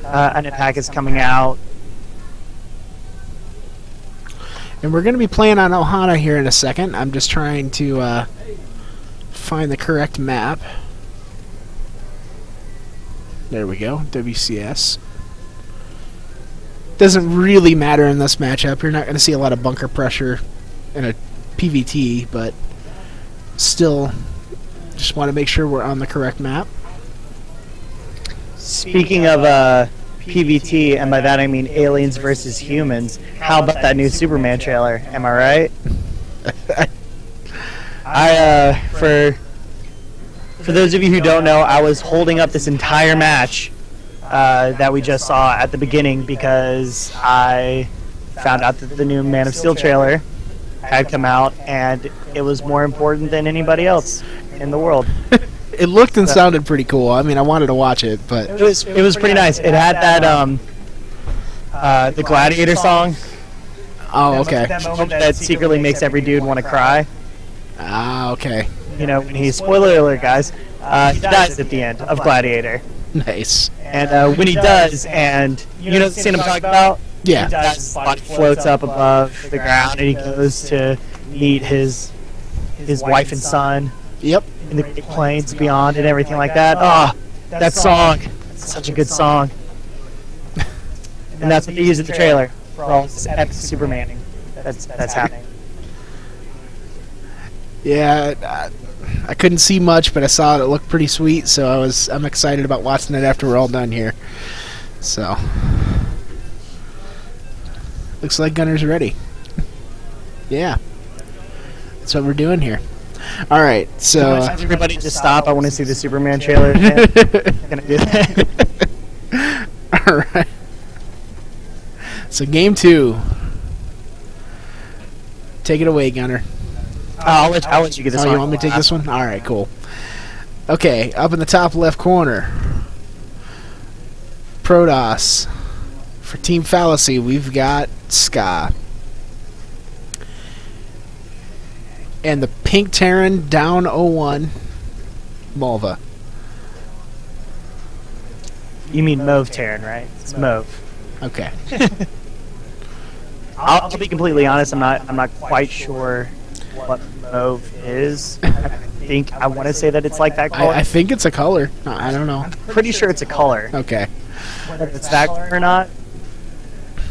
an attack is coming out. And we're going to be playing on Ohana here in a second. I'm just trying to find the correct map. There we go, WCS. Doesn't really matter in this matchup. You're not going to see a lot of bunker pressure in a PVT, but still, just want to make sure we're on the correct map. Speaking of PVT, and by that I mean aliens versus humans, how about that new Superman trailer? Am I right? For those of you who don't know, I was holding up this entire match that we just saw at the beginning because I found out that the new Man of Steel trailer had come out, and it was more important than anybody else in the world. It looked and sounded pretty cool. I mean, I wanted to watch it, but it was pretty nice. It had that the Gladiator song. Oh, okay. That secretly makes every dude want to cry. Ah, okay. You know, when he's, spoiler alert, guys, he dies at the end of Gladiator. Nice. And when he does, and you know the scene I'm talking about? Yeah. He dies, his body floats up above the ground, and he goes to meet his wife and son. Yep. In the Great Plains beyond and everything like that. Oh, that song. It's such a good song. And that's what they use in the trailer for all this epic Supermaning that's happening. Yeah, I couldn't see much, but I saw it. It looked pretty sweet, so I'm excited about watching it after we're all done here. So, looks like Gunner's ready. Yeah, that's what we're doing here. All right, so everybody just stop. I want to see the Superman trailer. Gonna do that. All right. So game 2. Take it away, Gunner. I'll let you get this one. Oh, you want me to take this one? All right, cool. Okay, up in the top left corner, Protoss. For Team Fallacy, we've got Ska. And the Pink Terran down 0-1, Mulva. You mean Mauve Terran, right? It's Mauve. Okay. I'll be completely honest. I'm not quite sure what Mauve is. I want to say that it's like that color. I think it's a color. I don't know. I'm pretty sure it's a color. Okay. Whether it's that color or not,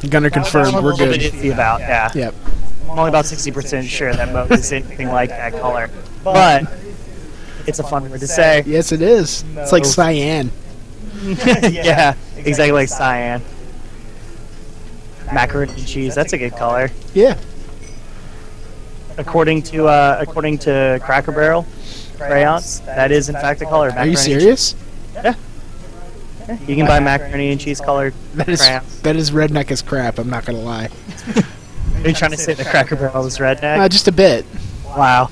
Gunner confirmed. We're good. I'm a little bit iffy about, yeah. Yep. I'm only about 60% sure that Mauve is anything like that color. But it's a fun word to say. Yes, it is. It's like cyan. Yeah, exactly like cyan. Macaroni and cheese. That's a good color. Yeah. According to Cracker Barrel crayons, that is in fact a color. Are you serious? Yeah. You can buy macaroni and cheese colored crayons. That is redneck as crap. I'm not gonna lie. Are you trying to say that Cracker Barrel is redneck? Just a bit. Wow.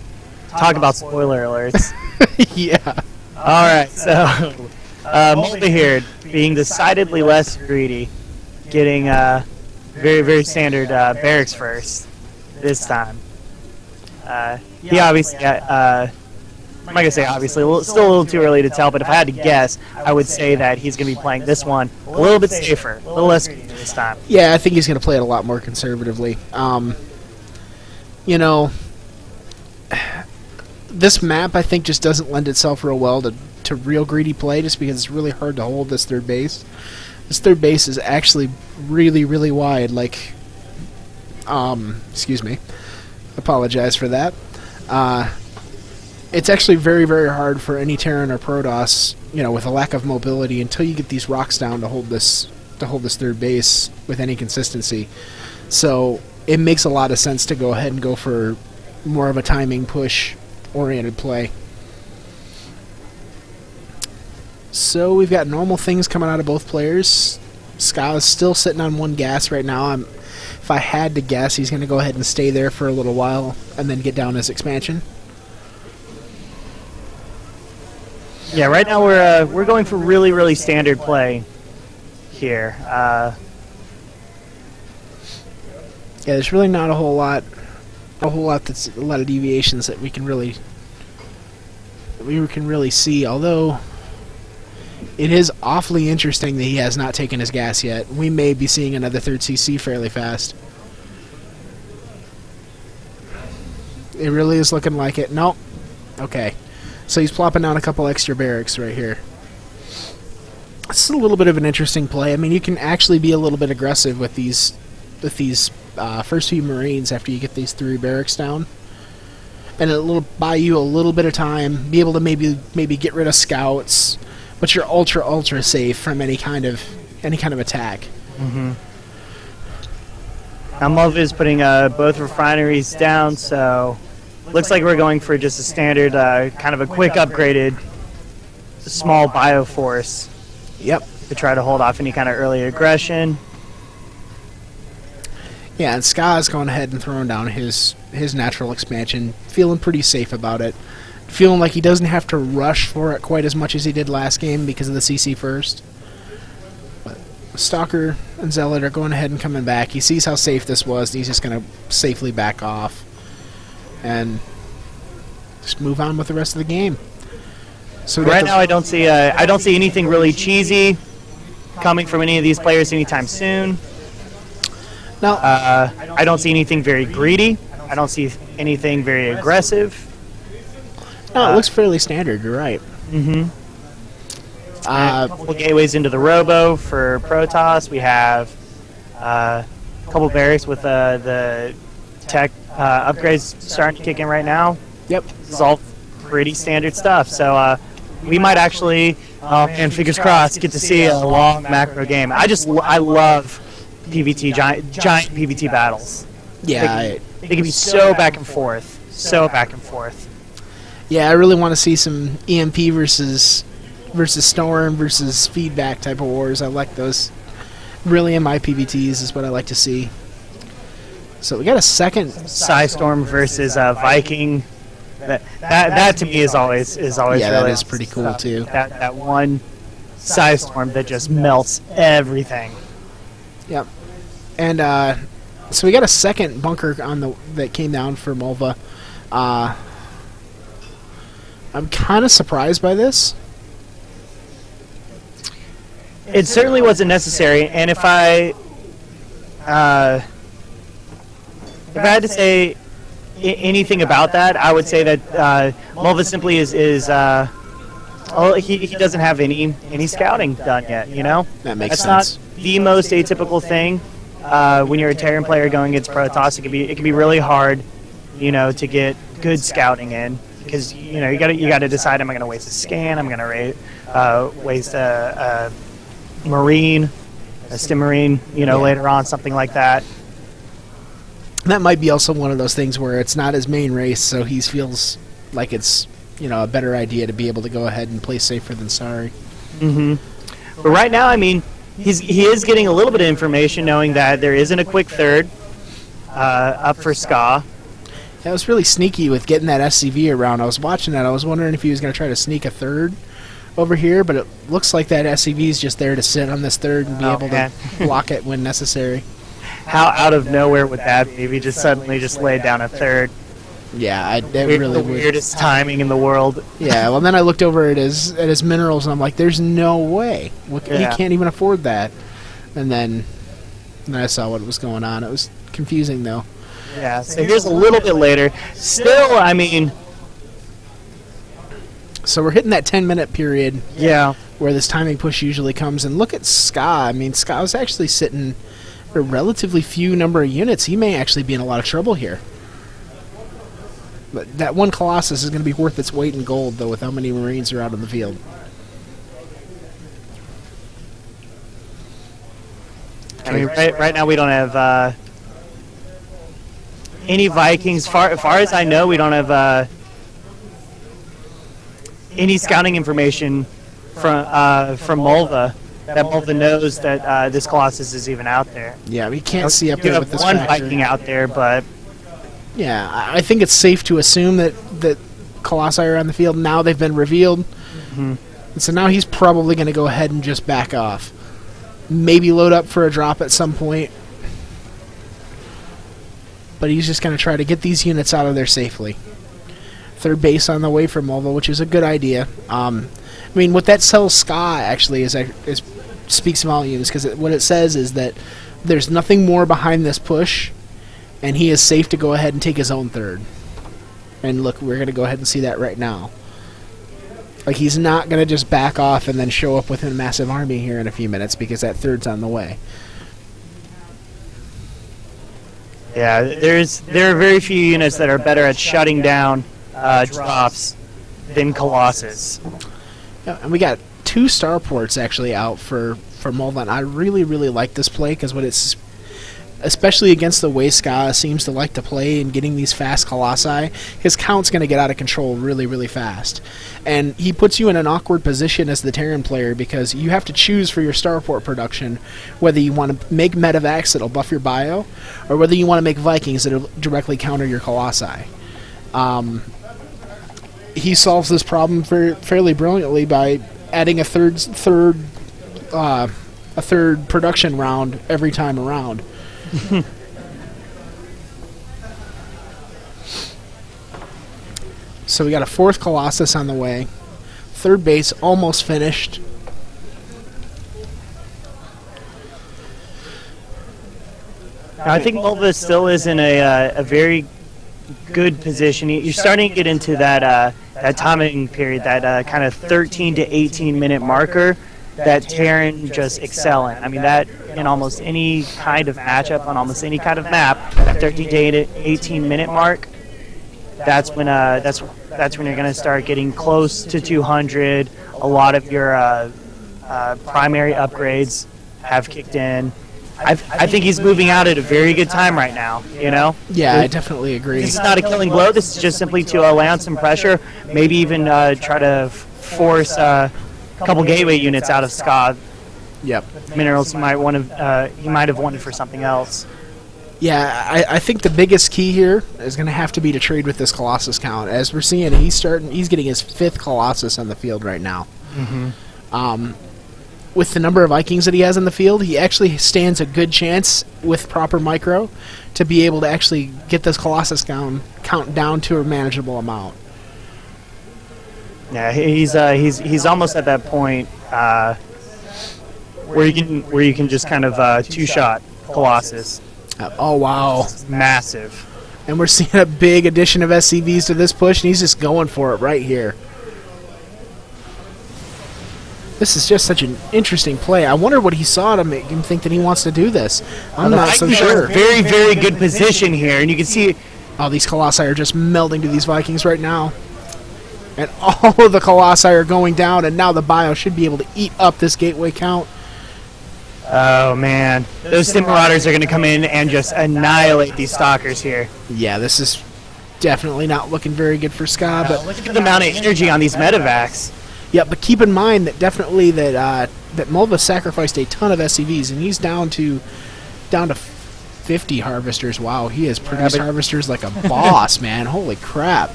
Talk about spoiler alerts. Yeah. Alright, so Mulva here, being decidedly less greedy, getting very, very standard barracks first this time. He obviously, I'm not going to say obviously, still a little too early to tell, but if I had to guess, I would say that he's going to be playing this one a little bit safer, a little less greedy this time. Yeah, I think he's going to play it a lot more conservatively. You know, this map, I think, just doesn't lend itself real well to real greedy play, just because it's really hard to hold this third base. This third base is actually really, really wide, like, excuse me, apologize for that. It's actually very, very hard for any Terran or Protoss, you know, with a lack of mobility until you get these rocks down to hold this third base with any consistency. So it makes a lot of sense to go ahead and go for more of a timing push oriented play. So we've got normal things coming out of both players. Ska is still sitting on 1 gas right now. If I had to guess, he's going to go ahead and stay there for a little while and then get down his expansion. Yeah, right now we're going for really, really standard play here. Yeah, there's really not a whole lot that's a lot of deviations that we can really see. Although it is awfully interesting that he has not taken his gas yet. We may be seeing another third CC fairly fast. It really is looking like it. Nope. Okay. So he's plopping down a couple extra barracks right here. This is a little bit of an interesting play. I mean, you can actually be a little bit aggressive with these first few Marines after you get these 3 barracks down. And it'll buy you a little bit of time, be able to maybe get rid of scouts, but you're ultra safe from any kind of attack. Mm-hmm. Now Mulva is putting both refineries down, so looks like we're going for just a standard kind of a quick upgraded small bioforce. Yep. To try to hold off any kind of early aggression. Yeah, and Ska's going ahead and throwing down his natural expansion, feeling pretty safe about it. Feeling like he doesn't have to rush for it quite as much as he did last game because of the CC first. But Stalker and Zealot are going ahead and coming back. He sees how safe this was, and he's just going to safely back off. And just move on with the rest of the game. So right now I don't see anything really cheesy coming from any of these players anytime soon. No. I don't see anything very greedy. I don't see anything very aggressive. No, it looks fairly standard. You're right. Mm-hmm. A couple gateways into the Robo for Protoss. We have a couple barracks with the tech upgrades starting to kick in right now. Yep. This is all pretty standard stuff. So we might actually, and fingers crossed, get to see a long macro game. I love PvT, giant PvT battles. Yeah. They can be so back and forth. So back and forth. Yeah, I really want to see some EMP versus Storm versus feedback type of wars. I like those. Really in my PvTs is what I like to see. So we got a second Psystorm versus Viking. That to me is always yeah, really that is pretty cool too. That one Psystorm that just melts everything. Yep. And so we got a second bunker that came down for Mulva. I'm kind of surprised by this. It certainly wasn't necessary, and if I had to say anything about that, I would say that Mulva simply is he doesn't have any scouting done yet. You know, that makes sense. That's not the most atypical thing when you're a Terran player going against Protoss. It can be really hard, you know, to get good scouting in because you know you got to decide: am I going to waste a scan? I'm going to waste a Marine, a Stim Marine, you know, later on, something like that. That might be also one of those things where it's not his main race, so he feels like it's, you know, a better idea to be able to go ahead and play safer than sorry. Mm-hmm. But right now, I mean, he is getting a little bit of information, knowing that there isn't a quick third up for Ska. That was really sneaky with getting that SCV around. I was watching that. I was wondering if he was going to try to sneak a third over here, but it looks like that SCV is just there to sit on this third and be able to block it when necessary. How out of nowhere would that be if he just suddenly just laid down a third? Yeah, that really the weirdest timing in the world. Yeah, well then I looked over at his minerals and I'm like, there's no way. He can't even afford that. And then I saw what was going on. It was confusing though. Yeah, so here's a little bit later. Still, I mean... So we're hitting that 10-minute period. Yeah. Where this timing push usually comes. And look at Ska. I mean, Ska was actually sitting a relatively few number of units. He may actually be in a lot of trouble here. But that one Colossus is going to be worth its weight in gold, though, with how many Marines are out in the field. I mean, right now we don't have any Vikings. Far as I know, we don't have any scouting information from Mulva. That Mulva knows that this Colossus is even out there. Yeah, we can't see up there with this one factory. Viking out there, but... Yeah, I think it's safe to assume that Colossi are on the field. Now they've been revealed. Mm-hmm. And so now he's probably going to go ahead and just back off. Maybe load up for a drop at some point. But he's just going to try to get these units out of there safely. Third base on the way from Mulva, which is a good idea. I mean, what that sells Ska actually is speaks volumes, because what it says is that there's nothing more behind this push, and he is safe to go ahead and take his own third. And look, we're going to go ahead and see that right now. Like, he's not going to just back off and then show up with a massive army here in a few minutes, because that third's on the way. Yeah, there are very few units that are better at shutting down drops than Colossus. Yeah, and we got 2 starports actually out for Mulva, and I really, really like this play, because what it's, especially against the way Ska seems to like to play and getting these fast Colossi, his count's going to get out of control really, really fast. And he puts you in an awkward position as the Terran player, because you have to choose for your starport production whether you want to make medevacs that'll buff your bio, or whether you want to make Vikings that'll directly counter your Colossi. He solves this problem fairly brilliantly by adding a third production round every time around. So we got a 4th Colossus on the way. 3rd base almost finished. I think Mulva still is in a very good position. You're starting to get into that timing period, that kind of 13 to 18 minute marker that Terran just excel in. I mean, that in almost any kind of matchup on almost any kind of map, that 13 to 18 minute mark, that's when you're going to start getting close to 200. A lot of your primary upgrades have kicked in. I think he's moving out at a very good time right now, you know? Yeah, I definitely agree. This is not a killing blow. This is just simply to lay on some pressure, maybe even try to force a couple gateway units out of Ska. Yep. Minerals he might have wanted for something else. Yeah, I think the biggest key here is going to have to be to trade with this Colossus count. As we're seeing, he's getting his 5th Colossus on the field right now. Mm-hmm. With the number of Vikings that he has on the field, he actually stands a good chance with proper micro to be able to actually get this Colossus count down to a manageable amount. Yeah, he's almost at that point where you can just kind of 2-shot Colossus. Oh wow, massive. And we're seeing a big addition of SCVs to this push, and he's just going for it right here. This is just such an interesting play. I wonder what he saw to make him think that he wants to do this. I'm not so sure. Very, very good position here, and you can see. Oh, these Colossi are just melding to these Vikings right now. And all of the Colossi are going down, and now the bio should be able to eat up this gateway count. Oh, man. Those Sim Marauders are going to come in and just annihilate these Stalkers here. Yeah, this is definitely not looking very good for Ska. But look at the amount of energy on these medevacs. Yeah, but keep in mind that definitely that Mulva sacrificed a ton of SCVs, and he's down to 50 harvesters. Wow, he has produced harvesters like a boss, man. Holy crap.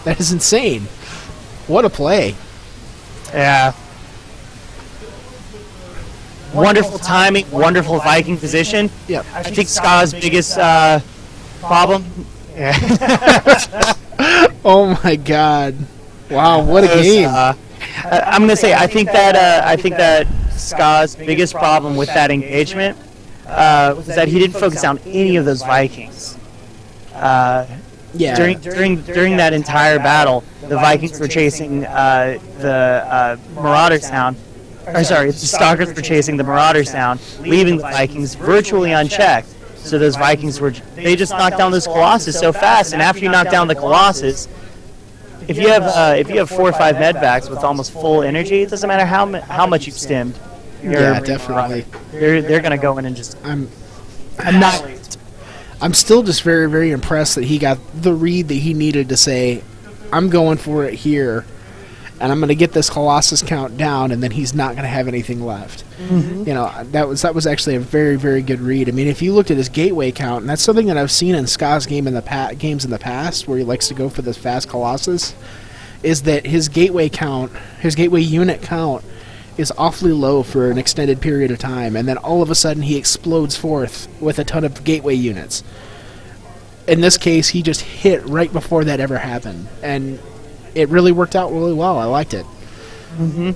That is insane. What a play. Yeah. Wonderful timing, wonderful Viking position. Yep. I think Ska's biggest problem. Yeah. Oh my God! Wow, what a game! I'm gonna say I think that Ska's biggest problem with that engagement was that he didn't focus on any of those Vikings. Yeah. During that entire battle, the Vikings were chasing the Marauders down. Or sorry, the Stalkers were chasing the Marauders down, leaving the Vikings virtually unchecked. So those Vikings they just knocked down those Colossus so fast, and after you knock down the Colossus, if you have 4 or 5 medvacs with almost full energy, it doesn't matter how much you've stemmed. Yeah, definitely. They're gonna go in and just annihilate. I'm still just very, very impressed that he got the read that he needed to say, I'm going for it here, and I'm going to get this Colossus count down, and then he's not going to have anything left. Mm-hmm. You know, that was actually a very, very good read. I mean, if you looked at his gateway count, and that's something that I've seen in Ska's games in the past, where he likes to go for this fast Colossus, is that his gateway unit count, is awfully low for an extended period of time, and then all of a sudden he explodes forth with a ton of gateway units. In this case, he just hit right before that ever happened, and it really worked out really well. I liked it. Mm-hmm.